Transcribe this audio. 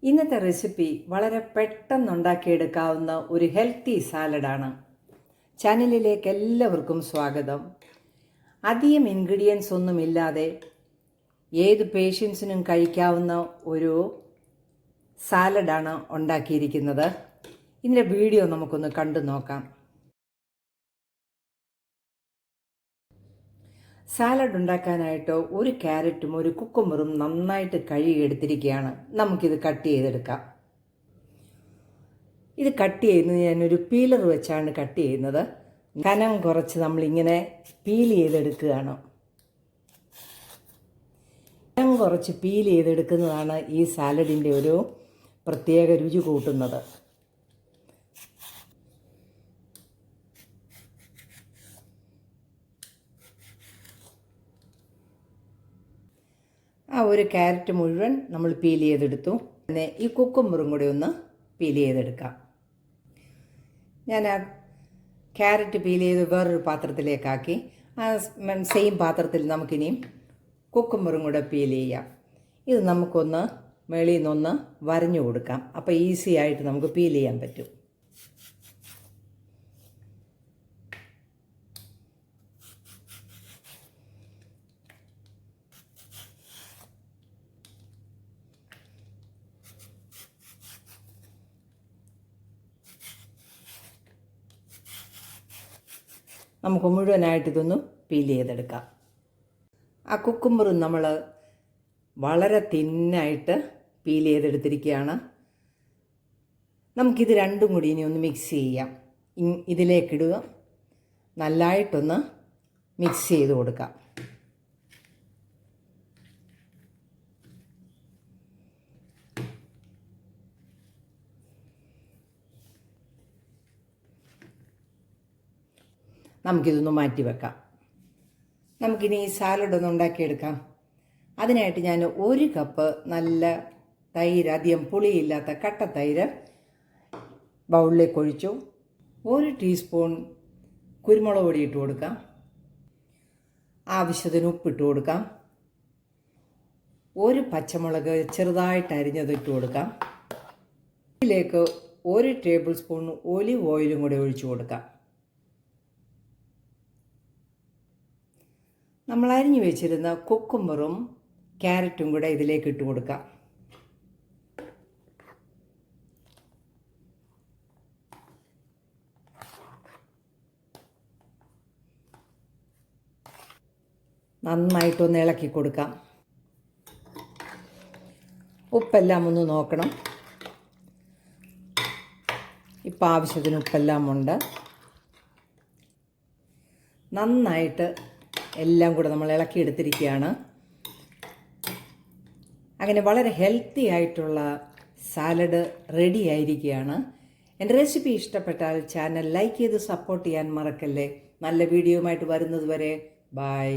ഇന്നത്തെ റെസിപ്പി വളരെ പെട്ടെന്ന് ഉണ്ടാക്കിയെടുക്കാവുന്ന ഒരു ഹെൽത്തി സാലഡാണ്. ചാനലിലേക്ക് എല്ലാവർക്കും സ്വാഗതം. അധികം ഇൻഗ്രീഡിയൻസ് ഒന്നുമില്ലാതെ ഏത് പേഷ്യൻസിനും കഴിക്കാവുന്ന ഒരു സാലഡാണ് ഉണ്ടാക്കിയിരിക്കുന്നത്. ഇതിൻ്റെ വീഡിയോ നമുക്കൊന്ന് കണ്ടു നോക്കാം. സാലഡ് ഉണ്ടാക്കാനായിട്ട് ഒരു ക്യാരറ്റും ഒരു കുക്കുംബറും നന്നായിട്ട് കഴുകിയെടുത്തിരിക്കുകയാണ്. നമുക്കിത് കട്ട് ചെയ്തെടുക്കാം. ഇത് കട്ട് ചെയ്യുന്നത് ഞാനൊരു പീലർ വെച്ചാണ് കട്ട് ചെയ്യുന്നത്. കനം കുറച്ച് നമ്മളിങ്ങനെ പീൽ ചെയ്തെടുക്കുകയാണ്. കനം കുറച്ച് പീൽ ചെയ്തെടുക്കുന്നതാണ് ഈ സാലഡിൻ്റെ ഒരു പ്രത്യേക രുചി കൂട്ടുന്നത്. ആ ഒരു ക്യാരറ്റ് മുഴുവൻ നമ്മൾ പീൽ ചെയ്തെടുത്തു. പിന്നെ ഈ കുക്കുംബറും കൂടി ഒന്ന് പീൽ ചെയ്തെടുക്കാം. ഞാൻ ആ ക്യാരറ്റ് പീൽ ചെയ്ത് വേറൊരു പാത്രത്തിലേക്കാക്കി. ആ സെയിം പാത്രത്തിൽ നമുക്കിനിയും കുക്കുംബറും കൂടെ പീൽ ചെയ്യാം. ഇത് നമുക്കൊന്ന് മേളിൽ നിന്നൊന്ന് വരഞ്ഞു കൊടുക്കാം. അപ്പോൾ ഈസി ആയിട്ട് നമുക്ക് പീൽ ചെയ്യാൻ പറ്റും. നമുക്ക് മുഴുവനായിട്ട് ഇതൊന്ന് പീൽ ചെയ്തെടുക്കാം. ആ കുക്കുംബറും നമ്മൾ വളരെ തിന്നായിട്ട് പീൽ ചെയ്തെടുത്തിരിക്കുകയാണ്. നമുക്കിത് രണ്ടും കൂടി ഇനി ഒന്ന് മിക്സ് ചെയ്യാം. ഇതിലേക്കിടുക, നല്ലതായിട്ടൊന്ന് മിക്സ് ചെയ്ത് കൊടുക്കാം. നമുക്കിതൊന്ന് മാറ്റി വെക്കാം. നമുക്കിനി ഈ സാലഡ് ഒന്ന് ഉണ്ടാക്കിയെടുക്കാം. അതിനായിട്ട് ഞാൻ 1 കപ്പ് നല്ല തൈര്, അധികം പുളിയില്ലാത്ത കട്ട തൈര് ബൗളിലേക്ക് ഒഴിച്ചു. 1 ടീസ്പൂൺ കുരുമുളക് പൊടി ഇട്ട് കൊടുക്കാം. ആവശ്യത്തിന് ഉപ്പിട്ട് കൊടുക്കാം. 1 പച്ചമുളക് ചെറുതായിട്ട് അരിഞ്ഞത് ഇട്ട് കൊടുക്കാം. ഇതിലേക്ക് 1 ടേബിൾ സ്പൂൺ ഒലിവ് ഓയിലും കൂടി ഒഴിച്ചു കൊടുക്കാം. നമ്മൾ അരിഞ്ഞു വെച്ചിരുന്ന കുക്കുംബറും ക്യാരറ്റും കൂടെ ഇതിലേക്ക് ഇട്ട് കൊടുക്കാം. നന്നായിട്ടൊന്ന് ഇളക്കി കൊടുക്കാം. ഉപ്പെല്ലാം ഒന്ന് നോക്കണം. ഇപ്പം ആവശ്യത്തിന് ഉപ്പെല്ലാം ഉണ്ട്. നന്നായിട്ട് എല്ലാം കൂടെ നമ്മൾ ഇളക്കിയെടുത്തിരിക്കുകയാണ്. അങ്ങനെ വളരെ ഹെൽത്തി ആയിട്ടുള്ള സാലഡ് റെഡി ആയിരിക്കുകയാണ്. എൻ്റെ റെസിപ്പി ഇഷ്ടപ്പെട്ടാൽ ചാനൽ ലൈക്ക് ചെയ്ത് സപ്പോർട്ട് ചെയ്യാൻ മറക്കല്ലേ. നല്ല വീഡിയോയുമായിട്ട് വരുന്നത് വരെ ബൈ.